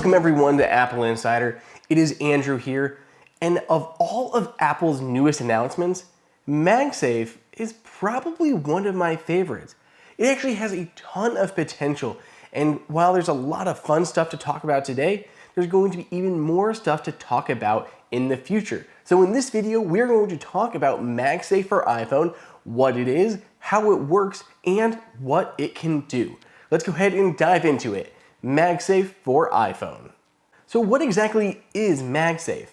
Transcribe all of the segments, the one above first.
Welcome everyone to Apple Insider. It is Andrew here, and of all of Apple's newest announcements, MagSafe is probably one of my favorites. It actually has a ton of potential, and while there's a lot of fun stuff to talk about today, there's going to be even more stuff to talk about in the future. So in this video, we're going to talk about MagSafe for iPhone, what it is, how it works, and what it can do. Let's go ahead and dive into it. MagSafe for iPhone. So what exactly is MagSafe?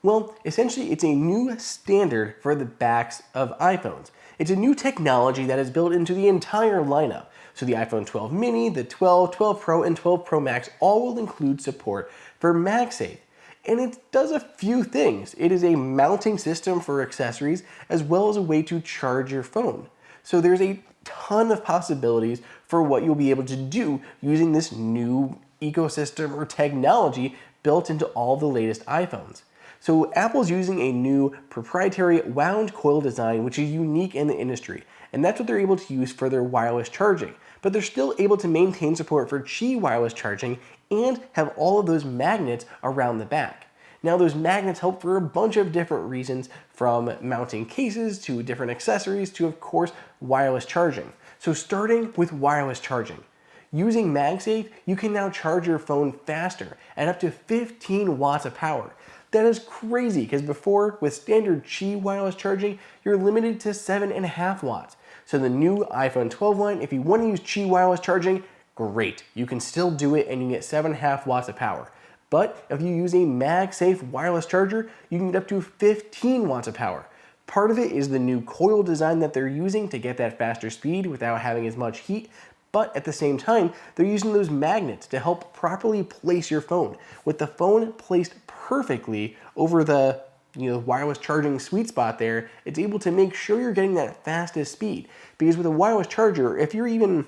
Well, essentially it's a new standard for the backs of iPhones. It's a new technology that is built into the entire lineup. So the iPhone 12 mini, the 12, 12 Pro, and 12 Pro Max all will include support for MagSafe. And it does a few things. It is a mounting system for accessories as well as a way to charge your phone. So there's a ton of possibilities for what you'll be able to do using this new ecosystem or technology built into all the latest iPhones. So Apple's using a new proprietary wound coil design which is unique in the industry, and that's what they're able to use for their wireless charging. But they're still able to maintain support for Qi wireless charging and have all of those magnets around the back. Now those magnets help for a bunch of different reasons, from mounting cases to different accessories to, of course, wireless charging. So starting with wireless charging. Using MagSafe, you can now charge your phone faster at up to 15 watts of power. That is crazy because before, with standard Qi wireless charging, you're limited to 7.5 watts. So the new iPhone 12 line, if you want to use Qi wireless charging, great. You can still do it and you get 7.5 watts of power. But if you use a MagSafe wireless charger, you can get up to 15 watts of power. Part of it is the new coil design that they're using to get that faster speed without having as much heat, but at the same time, they're using those magnets to help properly place your phone. With the phone placed perfectly over the wireless charging sweet spot there, it's able to make sure you're getting that fastest speed. Because with a wireless charger, if you're even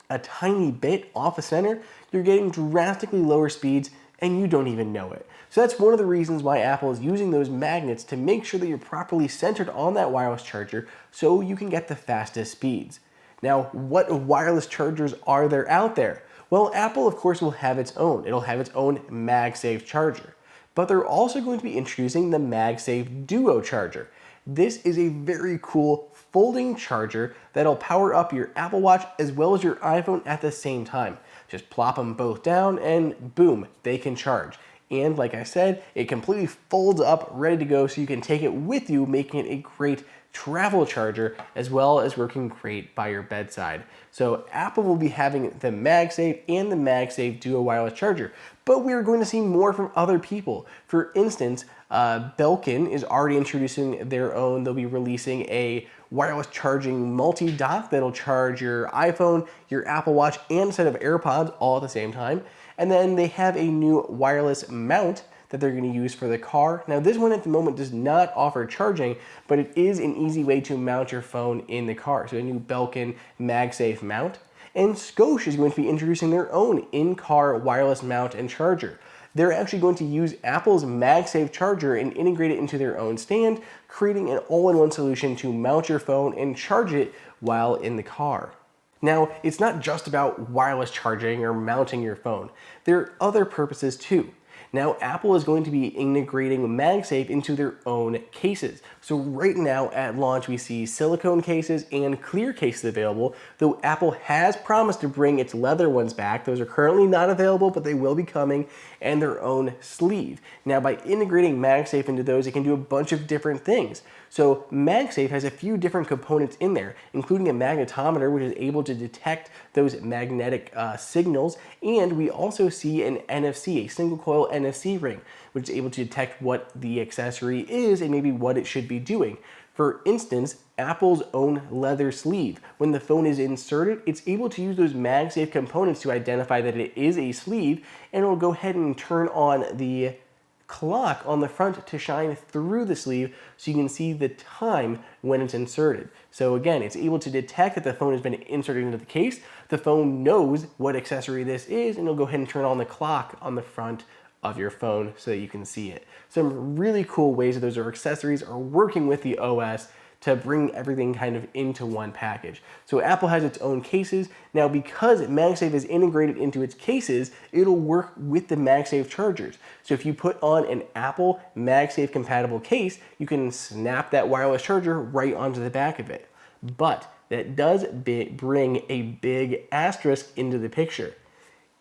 a tiny bit off a center, you're getting drastically lower speeds and you don't even know it. So that's one of the reasons why Apple is using those magnets to make sure that you're properly centered on that wireless charger so you can get the fastest speeds. Now, what wireless chargers are there out there? Well, Apple, of course, will have its own. It'll have its own MagSafe charger. But they're also going to be introducing the MagSafe Duo charger. This is a very cool folding charger that'll power up your Apple Watch as well as your iPhone at the same time. Just plop them both down and boom, they can charge. And like I said, it completely folds up, ready to go, so you can take it with you, making it a great travel charger as well as working great by your bedside. So Apple will be having the MagSafe and the MagSafe Duo wireless charger, but we're going to see more from other people. For instance, Belkin is already introducing their own. They'll be releasing a wireless charging multi-dock that'll charge your iPhone, your Apple Watch, and a set of AirPods all at the same time. And then they have a new wireless mount that they're going to use for the car. Now this one at the moment does not offer charging, but it is an easy way to mount your phone in the car. So a new Belkin MagSafe mount. And Scosche is going to be introducing their own in-car wireless mount and charger. They're actually going to use Apple's MagSafe charger and integrate it into their own stand, creating an all-in-one solution to mount your phone and charge it while in the car. Now, it's not just about wireless charging or mounting your phone. There are other purposes too. Now, Apple is going to be integrating MagSafe into their own cases. So right now at launch, we see silicone cases and clear cases available, though Apple has promised to bring its leather ones back. Those are currently not available, but they will be coming, and their own sleeve. Now, by integrating MagSafe into those, it can do a bunch of different things. So MagSafe has a few different components in there, including a magnetometer, which is able to detect those magnetic signals, and we also see an NFC, a single coil NFC ring, which is able to detect what the accessory is and maybe what it should be doing. For instance, Apple's own leather sleeve. When the phone is inserted, it's able to use those MagSafe components to identify that it is a sleeve, and it'll go ahead and turn on the clock on the front to shine through the sleeve so you can see the time when it's inserted. So again, it's able to detect that the phone has been inserted into the case. The phone knows what accessory this is, and it'll go ahead and turn on the clock on the front of your phone so that you can see it. Some really cool ways that those accessories are working with the OS to bring everything kind of into one package. So Apple has its own cases. Now, because MagSafe is integrated into its cases, it'll work with the MagSafe chargers. So if you put on an Apple MagSafe compatible case, you can snap that wireless charger right onto the back of it. But that does bring a big asterisk into the picture.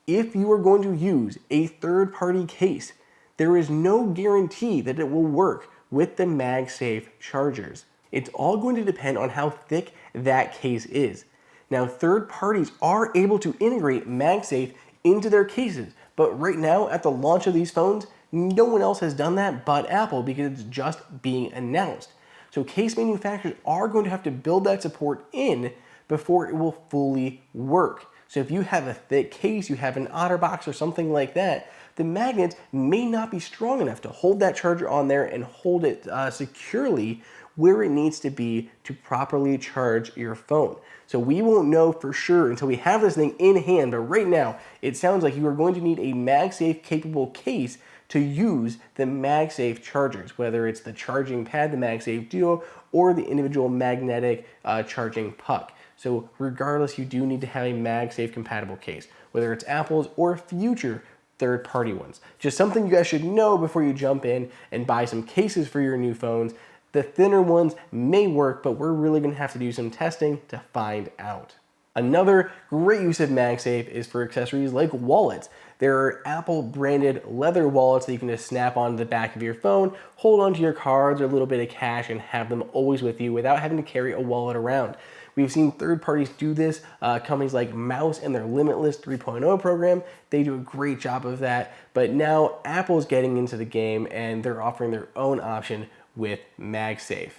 If you are going to use a third-party case, there is no guarantee that it will work with the MagSafe chargers. It's all going to depend on how thick that case is. Now, third parties are able to integrate MagSafe into their cases, but right now, at the launch of these phones, no one else has done that but Apple because it's just being announced. So case manufacturers are going to have to build that support in before it will fully work. So if you have a thick case, you have an OtterBox or something like that, the magnets may not be strong enough to hold that charger on there and hold it securely where it needs to be to properly charge your phone. So we won't know for sure until we have this thing in hand, but right now it sounds like you are going to need a MagSafe capable case to use the MagSafe chargers, whether it's the charging pad, the MagSafe Duo, or the individual magnetic charging puck. So regardless, you do need to have a MagSafe compatible case, whether it's Apple's or future third-party ones. Just something you guys should know before you jump in and buy some cases for your new phones. The thinner ones may work, but we're really gonna have to do some testing to find out. Another great use of MagSafe is for accessories like wallets. There are Apple branded leather wallets that you can just snap onto the back of your phone, hold onto your cards or a little bit of cash and have them always with you without having to carry a wallet around. We've seen third parties do this, companies like Mouse and their Limitless 3.0 program, they do a great job of that, but now Apple's getting into the game and they're offering their own option with MagSafe.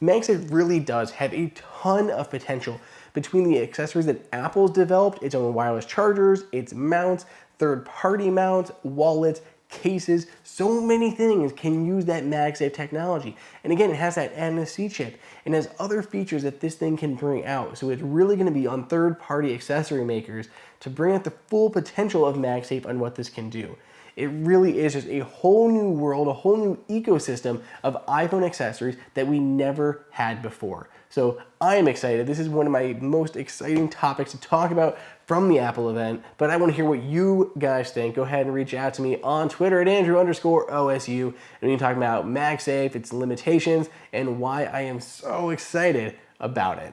MagSafe really does have a ton of potential between the accessories that Apple's developed, its own wireless chargers, its mounts, third-party mounts, wallets, cases, so many things can use that MagSafe technology. And again, it has that NFC chip and has other features that this thing can bring out. So it's really gonna be on third-party accessory makers to bring out the full potential of MagSafe and what this can do. It really is just a whole new world, a whole new ecosystem of iPhone accessories that we never had before. So I am excited. This is one of my most exciting topics to talk about from the Apple event, but I want to hear what you guys think. Go ahead and reach out to me on Twitter at Andrew_OSU, and we can talk about MagSafe, its limitations, and why I am so excited about it.